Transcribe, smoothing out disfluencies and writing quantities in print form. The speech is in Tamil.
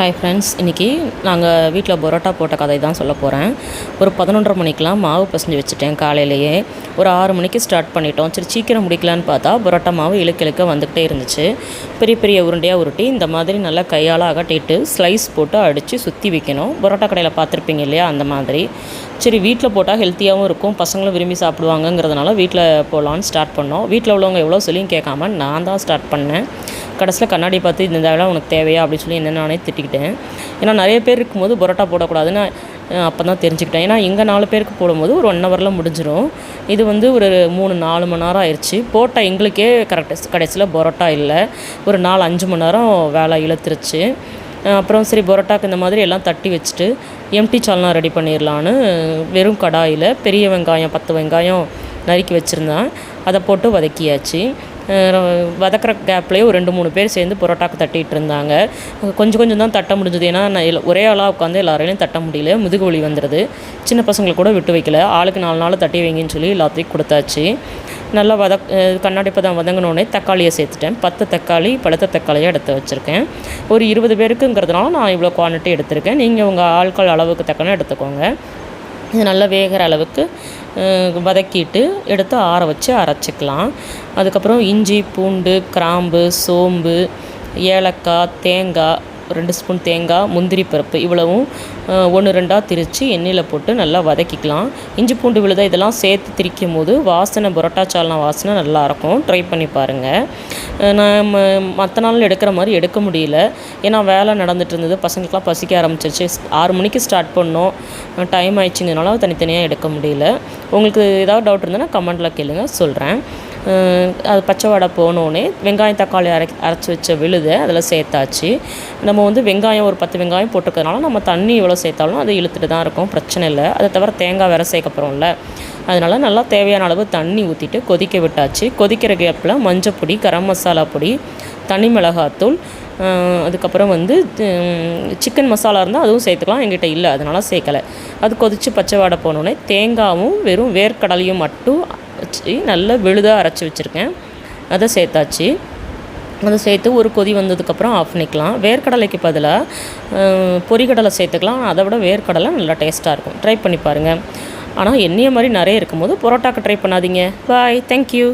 ஹாய் ஃப்ரெண்ட்ஸ், இன்றைக்கி நாங்கள் வீட்டில் பரோட்டா போட்ட கதை தான் சொல்ல போகிறேன். ஒரு 11:30 மணிக்கெலாம் மாவு பசஞ்சு வச்சுட்டேன். காலையிலேயே ஒரு 6 மணிக்கு ஸ்டார்ட் பண்ணிட்டோம். சரி சீக்கிரம் முடிக்கலான்னு பார்த்தா பரோட்டா மாவு இழுக்க வந்துக்கிட்டே இருந்துச்சு. பெரிய பெரிய உருண்டையாக உருட்டி இந்த மாதிரி நல்லா கையால் அகட்டிட்டு ஸ்லைஸ் போட்டு அடித்து சுற்றி வைக்கணும். பரோட்டா கடையில் பார்த்துருப்பீங்க இல்லையா, அந்த மாதிரி. சரி வீட்டில் போட்டால் ஹெல்த்தியாகவும் இருக்கும், பசங்களும் விரும்பி சாப்பிடுவாங்கங்கிறதுனால வீட்டில் போகலான்னு ஸ்டார்ட் பண்ணோம். வீட்டில் உள்ளவங்க எவ்வளோ சொல்லியும் கேட்காம நான் தான் ஸ்டார்ட் பண்ணேன். கடைசியில் கண்ணாடி பார்த்து இந்த வேலை உனக்கு தேவையா அப்படின்னு சொல்லி என்ன நானே திட்டிக்கிட்டேன். ஏன்னா நிறைய பேர் இருக்கும்போது பரோட்டா போடக்கூடாதுன்னு அப்போ தான் தெரிஞ்சுக்கிட்டேன். ஏன்னா இங்கே 4 பேருக்கு போடும்போது ஒரு 1 ஹவரில் முடிஞ்சிடும். இது வந்து ஒரு 3-4 மணி நேரம் ஆயிடுச்சு. போட்ட எங்களுக்கே கடைசியில் பரோட்டா இல்லை, ஒரு 4-5 மணி நேரம் வேலை இழுத்துருச்சு. அப்புறம் சரி பரோட்டாக்கு இந்த மாதிரி எல்லாம் தட்டி வச்சுட்டு எம்டி சால்னா ரெடி பண்ணிடலான்னு வெறும் கடாயில் பெரிய வெங்காயம் 10 வெங்காயம் நறுக்கி வச்சுருந்தேன். அதை போட்டு வதக்கியாச்சு. வதக்கிற கேப்லேயே ஒரு 2-3 பேர் சேர்ந்து பரோட்டாக்கு தட்டிகிட்டு இருந்தாங்க. கொஞ்சம் தான் தட்ட முடிஞ்சது. ஏன்னா நான் ஒரே ஆளாக உட்காந்து எல்லாரையும் தட்ட முடியல, முதுகு வலி வந்துடுது. சின்ன பசங்களை கூட விட்டு வைக்கல, ஆளுக்கு 4 நாள் தட்டி வைங்கன்னு சொல்லி எல்லாத்தையும் கொடுத்தாச்சு. நல்லா கண்ணாடி பதம் வதங்கினோடனே தக்காளியை சேர்த்துட்டேன். 10 தக்காளி, பழுத்த தக்காளியாக எடுத்து வச்சுருக்கேன். ஒரு 20 பேருக்குங்கிறதுனால நான் இவ்வளோ குவான்டிட்டி எடுத்திருக்கேன். நீங்கள் உங்கள் ஆட்கள் அளவுக்கு தக்கன எடுத்துக்கோங்க. இது நல்லா வேகிற அளவுக்கு வதக்கிட்டு எடுத்து ஆற வச்சு அரைச்சிக்கலாம். அதுக்கப்புறம் இஞ்சி, பூண்டு, கிராம்பு, சோம்பு, ஏலக்காய், தேங்காய், 2 ஸ்பூன் தேங்காய், முந்திரி பருப்பு இவ்வளவும் 1-2 திரித்து எண்ணெயில் போட்டு நல்லா வதக்கிக்கலாம். இஞ்சி பூண்டு விழுதை இதெல்லாம் சேர்த்து திரிக்கும் போது வாசனை, பரோட்டா சால்னா வாசனை நல்லாயிருக்கும். ட்ரை பண்ணி பாருங்கள். நான் மற்ற நாள் எடுக்கிற மாதிரி எடுக்க முடியல, ஏன்னா வேலை நடந்துகிட்டு இருந்தது. பசங்களுக்குலாம் பசிக்க ஆரம்பிச்சிருச்சு. 6 மணிக்கு ஸ்டார்ட் பண்ணோம், டைம் ஆயிடுச்சுங்கிறனால தனித்தனியாக எடுக்க முடியல. உங்களுக்கு ஏதாவது டவுட் இருந்ததுன்னா கமெண்ட்டில் கேளுங்க, சொல்கிறேன். அது பச்சை வடை போனோடனே வெங்காயம் தக்காளி அரைச்சி வச்ச விழுதை அதில் சேர்த்தாச்சு. நம்ம வந்து வெங்காயம் ஒரு 10 வெங்காயம் போட்டுக்கிறதுனால நம்ம தண்ணி எவ்வளோ சேர்த்தாலும் அது இழுத்துட்டு தான் இருக்கும், பிரச்சனை இல்லை. அதை தவிர தேங்காய் வேறு சேர்க்கப்படுறோம்ல, அதனால் நல்லா தேவையான அளவு தண்ணி ஊற்றிட்டு கொதிக்க விட்டாச்சு. கொதிக்கிற கேப்பில் மஞ்சப்பொடி, கரம் மசாலா பொடி, தனி மிளகாத்தூள், அதுக்கப்புறம் வந்து சிக்கன் மசாலா இருந்தால் அதுவும் சேர்த்துக்கலாம். எங்கிட்ட இல்லை, அதனால் சேர்க்கலை. அது கொதித்து பச்சை வாடை போனோடனே தேங்காயும் வெறும் வேர்க்கடலையும் மட்டும் வச்சு நல்லா விழுதாக அரைச்சி வச்சுருக்கேன், அதை சேர்த்தாச்சு. அதை சேர்த்து ஒரு கொதி வந்ததுக்கப்புறம் ஆஃப் பண்ணிக்கலாம். வேர்க்கடலைக்கு பதிலாக பொரிக்கடலை சேர்த்துக்கலாம். அதை விட வேர்க்கடலை நல்லா டேஸ்ட்டாக இருக்கும். ட்ரை பண்ணி பாருங்கள். ஆனால் என்னைய மாதிரி நிறைய இருக்கும்போது பரோட்டாக்கு ட்ரை பண்ணாதீங்க. பாய், தேங்க்யூ.